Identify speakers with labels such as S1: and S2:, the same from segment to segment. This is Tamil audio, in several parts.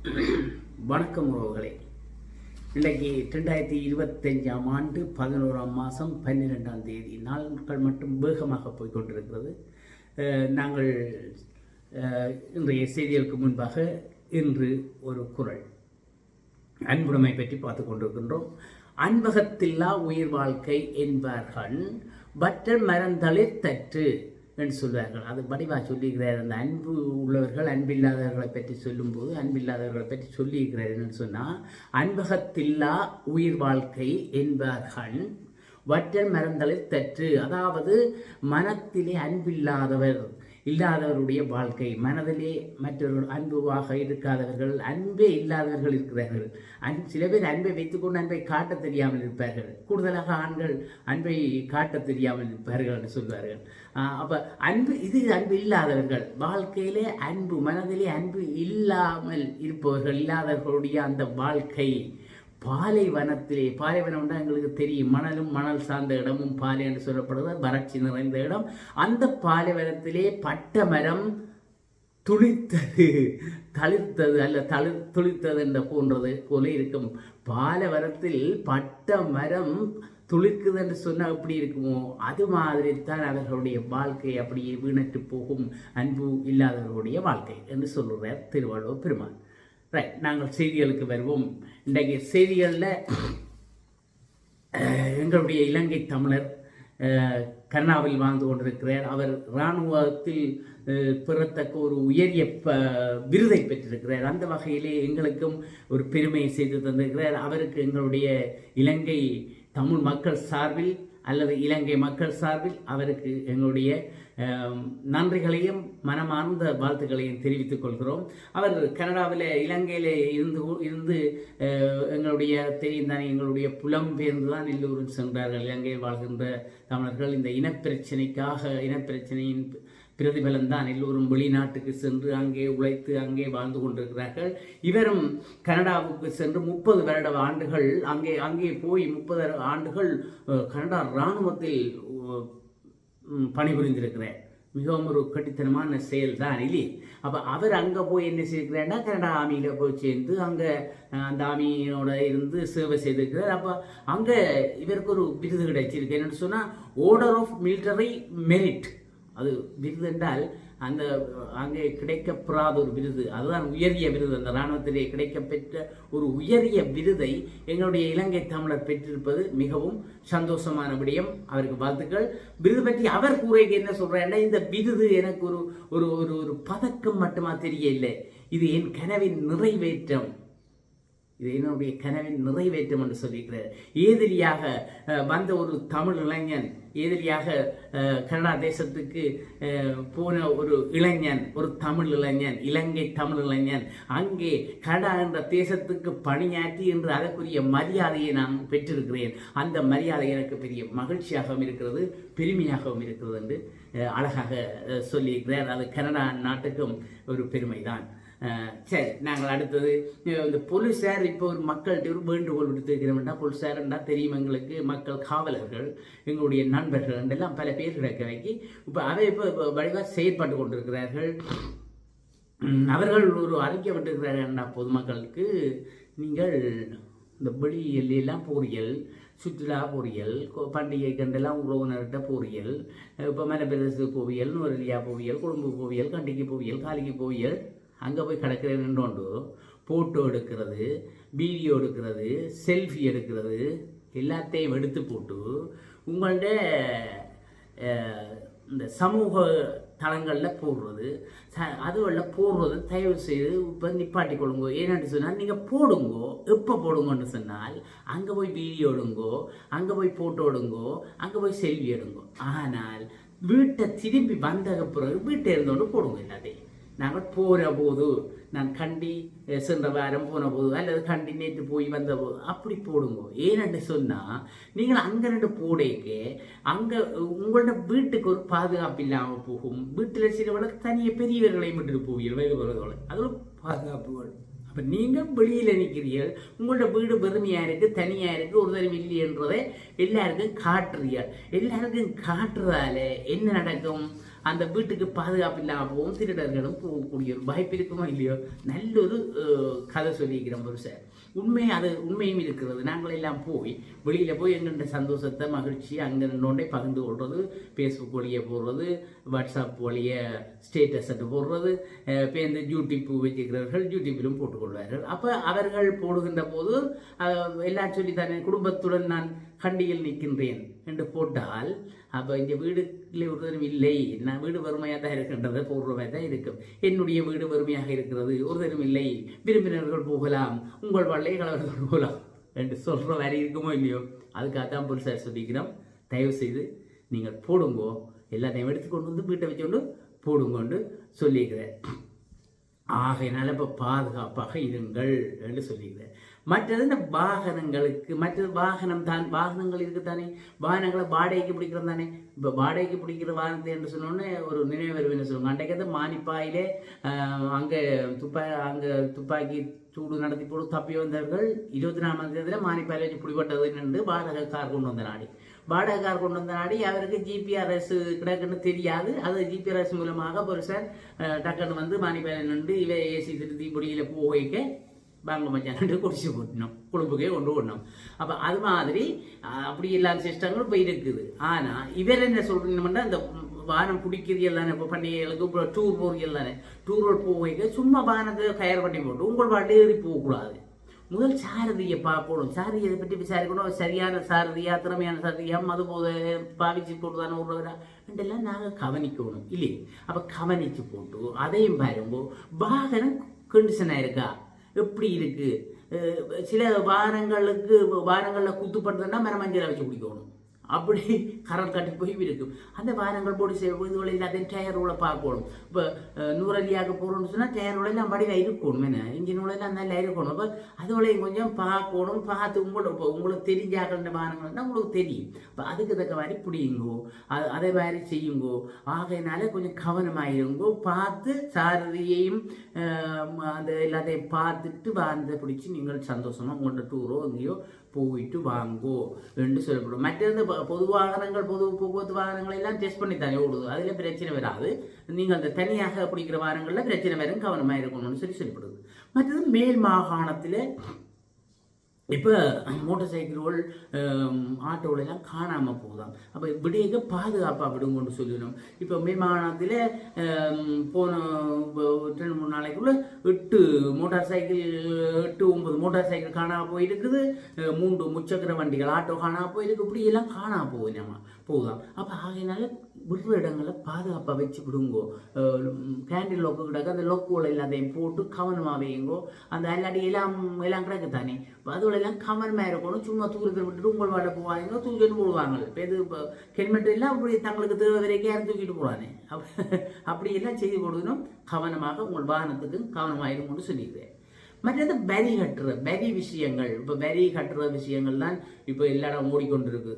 S1: வணக்கம் உறவுகளே. இன்றைக்கு 2025ஆம் ஆண்டு 11ஆம் மாதம் 12ஆம் தேதி. நாட்கள் மட்டும் வேகமாக போய்கொண்டிருக்கிறது. நாங்கள் இன்றைய செய்திகளுக்கு முன்பாக இன்று ஒரு குறள் அன்புடைமை பற்றி பார்த்து கொண்டிருக்கின்றோம். அன்பகத்தில்லா உயிர் வாழ்க்கை என்பார்கள் பற்றல் மரந்தளிர் தற்று என்று சொல்வார்கள். அது வடிவாக சொல்லியிருக்கிறார். அந்த அன்பு உள்ளவர்கள் அன்பில்லாதவர்களை பற்றி சொல்லும்போது அன்பில்லாதவர்களை பற்றி சொல்லியிருக்கிறார். என்னன்னு சொன்னால், அன்பகத்தில்லா உயிர் வாழ்க்கை என்பார்கள் வற்றல் மரந்தளிர் தற்று. அதாவது மனத்திலே இல்லாதவருடைய வாழ்க்கை, மனதிலே மற்றொரு அன்புவாக இருக்காதவர்கள், அன்பே இல்லாதவர்கள் இருக்கிறார்கள். சில பேர் அன்பை வைத்துக்கொண்டு அன்பை காட்ட தெரியாமல் இருப்பார்கள். கூடுதலாக ஆண்கள் அன்பை காட்ட தெரியாமல் இருப்பார்கள் என்று சொல்வார்கள். அப்போ அன்பு இல்லாதவர்கள் வாழ்க்கையிலே அன்பு, மனதிலே அன்பு இல்லாமல் இருப்பவர்கள், இல்லாதவர்களுடைய அந்த வாழ்க்கை பாலைவனம்னா எங்களுக்கு தெரியும். மணல் சார்ந்த இடமும் பாலை என்று சொல்லப்படுவது வறட்சி நிறைந்த இடம். அந்த பாலைவனத்திலே பட்ட மரம் தளிர்த்தது அல்ல துளிர்த்தது என்ற போன்றது போல இருக்கும். பாலைவனத்தில் பட்ட மரம் துளிர்க்குது என்று சொன்னால் எப்படி இருக்குமோ அது மாதிரி தான் அவர்களுடைய வாழ்க்கை அப்படியே வீணற்று போகும், அன்பு இல்லாதவர்களுடைய வாழ்க்கை என்று சொல்லுறார் திருவள்ளுவர் பெருமாள். ரைட், நாங்கள் செய்திகளுக்கு வருவோம். இன்றைக்கு செய்திகளில் எங்களுடைய இலங்கை தமிழர் கனடாவில் வாழ்ந்து கொண்டிருக்கிறார். அவர் இராணுவத்தில் பெறத்தக்க ஒரு உயரிய விருதை பெற்றிருக்கிறார். அந்த வகையிலே எங்களுக்கும் ஒரு பெருமையை செய்து தந்திருக்கிறார். அவருக்கு எங்களுடைய இலங்கை தமிழ் மக்கள் சார்பில் அல்லது இலங்கை மக்கள் சார்பில் அவருக்கு எங்களுடைய நன்றிகளையும் மனமார்ந்த வாழ்த்துக்களையும் தெரிவித்துக் கொள்கிறோம். அவர் கனடாவில் இலங்கையில் இருந்து எங்களுடைய தெரியும் தானே, எங்களுடைய புலம்பெயர்ந்து தான் எல்லோரும் சென்றார்கள். இலங்கையில் வாழ்கின்ற தமிழர்கள் இந்த இனப்பிரச்சனையின் பிரதிபலன் தான் எல்லோரும் வெளிநாட்டுக்கு சென்று அங்கே உழைத்து அங்கே வாழ்ந்து கொண்டிருக்கிறார்கள். இவரும் கனடாவுக்கு சென்று 30 ஆண்டுகள் அங்கே போய் 30 ஆண்டுகள் கனடா இராணுவத்தில் பணிபுரிந்திருக்கிறார். மிகவும் ஒரு கட்டித்தனமான செயல் தான் இல்லையே. அப்போ அவர் அங்கே போய் என்ன செய்திருக்கிறார்னா, கனடா ஆர்மியில் போய் சேர்ந்து அங்கே அந்த ஆர்மியோட இருந்து சேவை செய்திருக்கிறார். அப்போ அங்கே இவருக்கு ஒரு விருது கிடைச்சிருக்கு. என்னென்னு சொன்னால், ஆர்டர் ஆஃப் மிலிட்டரி மெரிட். அது விருது என்றால் அந்த அங்கே கிடைக்கப்பெறாத ஒரு விருது, அதுதான் உயரிய விருது. அந்த இராணுவத்திலே கிடைக்கப்பெற்ற ஒரு உயரிய விருதை எங்களுடைய இலங்கை தமிழர் பெற்றிருப்பது மிகவும் சந்தோஷமான விடயம். அவருக்கு வாழ்த்துக்கள். விருது பற்றி அவர் கூறுகைக்கு என்ன சொல்றேன்னா, இந்த விருது எனக்கு ஒரு ஒரு ஒரு பதக்கம் மட்டுமா தெரியல, இது என் கனவின் நிறைவேற்றம், இது என்னுடைய கனவின் நிறைவேற்றம் என்று சொல்லியிருக்கிறார். எதிரியாக வந்த ஒரு தமிழ் இளைஞன், எதிரியாக கனடா தேசத்துக்கு போன ஒரு இளைஞன், ஒரு தமிழ் இளைஞன், இலங்கை தமிழ் இளைஞன் அங்கே கனடா என்ற தேசத்துக்கு பணியாற்றி என்று அதற்குரிய மரியாதையை நான் பெற்றிருக்கிறேன். அந்த மரியாதை எனக்கு பெரிய மகிழ்ச்சியாகவும் இருக்கிறது, பெருமையாகவும் இருக்கிறது என்று அழகாக சொல்லியிருக்கிறார். அது கனடா நாட்டுக்கும் ஒரு பெருமைதான். சரி, நாங்கள் அடுத்தது இந்த போலீஸார் இப்போ ஒரு மக்கள்கிட்ட ஒரு வேண்டுகோள் விடுத்திருக்கிறோம்னா, போலீஸார்னா தெரியும் எங்களுக்கு, மக்கள் காவலர்கள், எங்களுடைய நண்பர்கள் எல்லாம் பல பேர் கிடைக்கிறவைக்கு இப்போ அவை இப்போ வடிவாக செயற்பட்டு கொண்டிருக்கிறார்கள். அவர்கள் ஒரு அறிக்கை விட்டுருக்கிறார்கள்னா, பொதுமக்களுக்கு நீங்கள் இந்த வெளியெல்லாம் போறியல், சுற்றுலா போறியல், பண்டிகை கண்டெல்லாம் உறவினர்கிட்ட போறியல், இப்போ மலைப்பிரதேசத்துக்கு போவியல், நுவரெலியா போவியல், கொழும்பு போவியல், கண்டிக்கு போவியல், காலிக்கு போவியல், அங்கே போய் கிடக்கிறேன்னு ஃபோட்டோ எடுக்கிறது, வீடியோ எடுக்கிறது, செல்ஃபி எடுக்கிறது எல்லாத்தையும் எடுத்து போட்டு உங்கள்ட இந்த சமூக தளங்களில் போடுறது, அதுவெல்லாம் போடுறது தயவு செய்து இப்போ நிப்பாட்டி கொள்ளுங்கோ. ஏன்னு சொன்னால், நீங்கள் போடுங்கோ, எப்போ போடுங்கன்னு சொன்னால் அங்கே போய் வீடியோ எடுங்கோ, அங்கே போய் ஃபோட்டோ எடுங்கோ, அங்கே போய் செல்ஃபி எடுங்கோ. ஆனால் வீட்டை திரும்பி வந்த பிறகு வீட்டை இருந்தோண்டு போடுங்க எல்லாத்தையும். நாங்கள் போகிற போது, நான் கண்டி சென்ற வாரம் போன போது அல்லது கண்டி நேற்று போய் வந்த போது அப்படி போடுங்க. ஏன்னு சொன்னால், நீங்கள் அங்கே ரெண்டு போடைக்கு அங்கே உங்களோட வீட்டுக்கு ஒரு பாதுகாப்பு இல்லாமல் போகும். வீட்டில் சிலவளை தனியாக பெரியவர்களையும் விட்டுட்டு போவீர்கள், வயது போகிறதோட அதில் பாதுகாப்புகள். அப்போ நீங்கள் வெளியில் நிற்கிறீர்கள், உங்களோட வீடு வெறுமையாக இருக்குது, தனியாக இருக்குது, ஒரு தரம் இல்லைன்றதை எல்லாருக்கும் காட்டுறீர்கள். எல்லாருக்கும் காட்டுறதால என்ன நடக்கும்? அந்த வீட்டுக்கு பாதுகாப்பு இல்லாமல் போகும், திருடர்களும் போகக்கூடிய ஒரு வாய்ப்பு இருக்குமோ இல்லையோ. நல்லொரு கதை சொல்லியிருக்கிறோம் புருஷன். உண்மையும் இருக்கிறது. நாங்கள் எல்லாம் போய் வெளியில் போய் எங்கள்கிட்ட சந்தோஷத்தை மகிழ்ச்சி அங்கே நின்றோண்டே பகிர்ந்து கொள்வது, ஃபேஸ்புக் வழியை போடுறது, வாட்ஸ்அப் வழிய ஸ்டேட்டஸ் போடுறது, பேருந்து யூடியூப் வச்சுக்கிறவர்கள் யூடியூப்பிலும் போட்டுக்கொள்வார்கள். அப்போ அவர்கள் போடுகின்ற போது எல்லாம் சொல்லித்தானே, குடும்பத்துடன் நான் கண்டியில் நிற்கின்றேன் என்று போட்டால், அப்போ இந்த வீடுல ஒருத்தரும் இல்லை, நான் வீடு வறுமையாக தான் இருக்கின்றதை போடுறவை தான் இருக்கும். என்னுடைய வீடு வறுமையாக இருக்கிறது, ஒருத்தரும் இல்லை, விரும்பினர்கள் போகலாம், உங்கள் வள்ளையை கலவர்கள் போகலாம் என்று சொல்கிற வரை இருக்குமோ இல்லையோ. அதுக்காகத்தான் புதுசாக சொல்லிக்கிறோம். தயவு செய்து நீங்கள் போடுங்கோ, எல்லாத்தையும் எடுத்துக்கொண்டு வந்து வீட்டை வச்சுக்கொண்டு போடுங்கொண்டு சொல்லிக்கிறேன். ஆகையினால இப்போ பாதுகாப்பாக இருங்கள் என்று சொல்லிக்கிறேன். மற்றது இந்த வாகனங்களுக்கு, மற்றது வாகனங்கள் இருக்குத்தானே, வாகனங்களை வாடகைக்கு பிடிக்கிறது தானே. இப்போ வாடகைக்கு பிடிக்கிற வாகனத்தை என்று சொன்னோன்னே ஒரு நினைவு வருவேன்னு சொல்லுவாங்க. அன்றைக்கு வந்து மானிப்பாயிலே அங்கே துப்பாக்கி சூடு நடத்தி போட்டு தப்பி வந்தவர்கள் 24ஆம் தேதியில் மானிப்பாயில் வச்சு பிடிபட்டது நின்று வாடகை கார் கொண்டு வந்த நாடி அவருக்கு ஜிபிஆர்எஸ் கிடக்குன்னு தெரியாது. அது ஜிபிஆர்எஸ் மூலமாக ஒரு சார் டக்குன்னு வந்து மானிப்பாயில் நின்று ஏசி திருத்தி பொடியில் போய்க்க வாங்க மச்சான் குடிச்சு போட்டணும், குடும்பக்கே கொண்டு போடணும். அப்போ அது மாதிரி அப்படி இல்லாத சிஸ்டங்களும் இப்போ இருக்குது. ஆனால் இவர் என்ன சொல்றீங்கன்னா, இந்த வானம் பிடிக்கிறது தானே, இப்போ பண்டிகைகளுக்கு இப்போ டூர் போகிறது தானே, டூர் போக சும்மா வானத்தை கயர் பண்ணி போட்டு உங்கள் பாட்டு ஏறி போகக்கூடாது. முதல் சாரதியை பார்க்கணும், சாரதியை பற்றி விசாரிக்கணும். சரியான சாரதியா, திறமையான சாரதியா, மது போத பாவிச்சு போட்டுதானே விடுறதா என்றெல்லாம் நாங்கள் கவனிக்கணும் இல்லையே. அப்போ கவனித்து போட்டு அதையும் பாருங்கோ, வாகனம் கண்டிஷனாக இருக்கா, எப்படி இருக்கு. சில வாரங்களில் குத்துப்படுறதுன்னா மரமஞ்சளை வச்சு குடிக்கணும். அப்படி கரல் கட்டி போய் இருக்கும். அந்த வாரங்கள் போட்டு இதுவரை எல்லாத்தையும் டயரோட பார்க்கணும். இப்போ 100 அடியாக போகிறோம்னு சொன்னால் டயரோட எல்லாம் வடிவாக இருக்கணும். என்ன இன்ஜின் எல்லாம் நல்லா இருக்கணும். அப்போ அதுவளையும் கொஞ்சம் பார்க்கணும். பார்த்து உங்களுக்கு தெரிஞ்சாக்கிற வாகனங்கள் தான் உங்களுக்கு தெரியும். இப்போ அதுக்கு தக்க மாதிரி பிடிங்கோ, அதே மாதிரி செய்யுங்கோ. ஆகையினால கொஞ்சம் கவனமாயிருங்கோ. பார்த்து சாரதியையும் அந்த எல்லாத்தையும் பார்த்துட்டு வாழ்ந்த பிடிச்சி நீங்கள் சந்தோஷமாக உங்களோட டூரோ எங்கேயோ போயிட்டு வாங்கோ என்று சொல்லப்படும். மற்றது பொது வாகனங்கள், பொது போக்குவரத்து வாகனங்கள் எல்லாம் டெஸ்ட் பண்ணி தானே ஓடுது, அதில் பிரச்சனை வராது. நீங்கள் அந்த தனியாக பிடிக்கிற வாகனங்களில் பிரச்சனை வரும், கவனமாக இருக்கணும்னு சொல்லப்படுது. மற்றது மேல் மாகாணத்தில் இப்போ மோட்டார் சைக்கிள்கள் ஆட்டோவெல்லாம் காணாமல் போகுதாம். அப்போ விடையக பாதுகாப்பாக விடுங்கன்னு சொல்லணும். இப்போ மேல் மாகாணத்தில் போன 2-3 நாளைக்குள்ள 8 மோட்டார் சைக்கிள் 8-9 மோட்டார் சைக்கிள் காணாமல் போயிருக்குது. 3 முச்சக்கர வண்டிகள் ஆட்டோ காணாமல் போயிருக்கு. இப்படி எல்லாம் காணாமல் போகுதாம். அப்போ ஆகையினால விடுற இடங்களை பாதுகாப்பாக வச்சு விடுங்கோ. கேண்டில் லொக்கு கிடக்கு, அந்த லொக்குகளை எல்லாத்தையும் போட்டு கவனமாக வையுங்கோ. அந்த அல்லாடி எல்லாம் கிடக்கு தானே, அதோட எல்லாம் கவனமாக இருக்கணும். சும்மா தூரத்தில் விட்டுட்டு உங்கள் வாட போவாங்க, தூக்கிட்டு போடுவாங்க. இப்போ இது ஹெல்மெட் எல்லாம் அப்படி தங்களுக்கு தேவை வரைக்கும் யாரும் தூக்கிட்டு போடுவானே. அப்படி எல்லாம் செய்து கொடுக்கணும். கவனமாக உங்கள் வாகனத்துக்கு கவனமாயிருக்கும்னு சொல்லிடுறேன். மற்றது வரி கட்டுற விஷயங்கள், இப்போ வரி கட்டுற விஷயங்கள் தான் இப்போ எல்லா இடம் ஓடிக்கொண்டிருக்கு,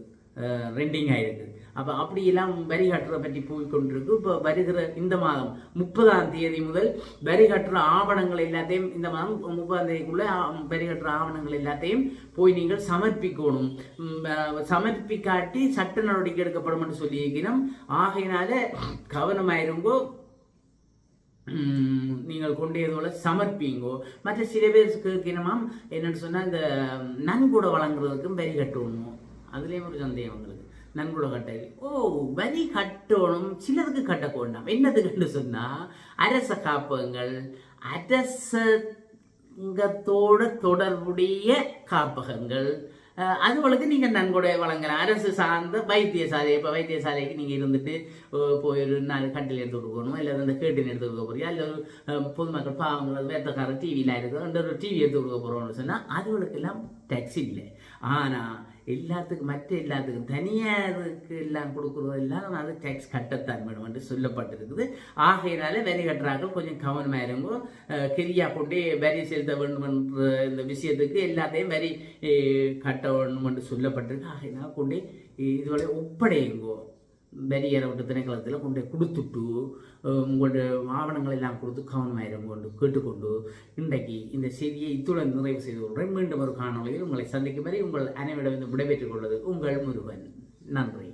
S1: ரெண்டிங் ஆயிருக்கு. அப்போ அப்படியெல்லாம் வரி கட்டுறதை பற்றி போய்கொண்டிருக்கு. இப்போ வருகிற இந்த மாதம் 30ஆம் தேதி முதல் வரி கட்டுற ஆவணங்கள் எல்லாத்தையும், இந்த மாதம் 30ஆம் தேதிக்குள்ள வரி கட்டுற ஆவணங்கள் எல்லாத்தையும் போய் நீங்கள் சமர்ப்பிக்கணும். சமர்ப்பிக்காட்டி சட்ட நடவடிக்கை எடுக்கப்படும் என்று சொல்லியிருக்கிறோம். ஆகையினால கவனமாயிருங்கோ. நீங்கள் கொண்டேதோட சமர்ப்பிங்கோ. மற்ற சில பேர் கேட்கணுமாம் என்னன்னு சொன்னால், இந்த நன்கொடை வழங்குறதுக்கும் வரி கட்டணும். அதுலேயும் ஒரு சந்தேகம் உங்களுக்கு. நன்கொடை கட்டை வரி கட்டணும், சிலருக்கு கட்டக்கூடாது. என்னதுக்குன்னு சொன்னால், அரச காப்பகங்கள், அரசங்கத்தோட தொடர்புடைய காப்பகங்கள், அதுகளுக்கு நீங்கள் நன்கொடை வழங்கலாம். அரசு சார்ந்த வைத்தியசாலை, இப்போ வைத்தியசாலைக்கு நீங்கள் இருந்துட்டு போய் ஒரு 4 கட்டில் எடுத்து கொடுக்கணும், இல்லை அந்த கேட்டின் எடுத்து கொடுக்க போறியா, இல்லை பொதுமக்கள் பாவங்கள் வேத்தக்காரர் டிவியில் இருக்குது ஒரு டிவி எடுத்து கொடுக்க போகிறோம்னு சொன்னால் அதுகளுக்கெல்லாம் டேக்ஸ் இல்லை. ஆனால் எல்லாத்துக்கும் தனியாருக்கு எல்லாம் கொடுக்குறது எல்லாம் அது டேக்ஸ் கட்டத்தான் வேணும் என்று சொல்லப்பட்டிருக்குது. ஆகையினால வரி கட்டுறார்கள் கொஞ்சம் கவனமாக இருக்கும். கெரியா கொண்டே வரி செலுத்த வேண்டும் என்ற இந்த விஷயத்துக்கு எல்லாத்தையும் வரி கட்ட வேண்டும் என்று சொல்லப்பட்டிருக்கு. ஆகையினால் கொண்டே இதுவரை ஒப்படையுங்கோ. வரி ஏறப்பட்ட திணைக்களத்தில் கொண்டு கொடுத்துட்டு உங்களுடைய ஆவணங்கள் எல்லாம் கொடுத்து கவனமாயிரம் கொண்டு கேட்டுக்கொண்டு இன்றைக்கு இந்த செய்தியை இத்துடன் நிறைவு செய்து கொள்கிறேன். மீண்டும் ஒரு காணொலியில் உங்களை சந்திக்கும் வரை உங்கள் அனைவரிடம் விடைபெற்றுக் கொள்வது உங்கள் முருகன். நன்றி.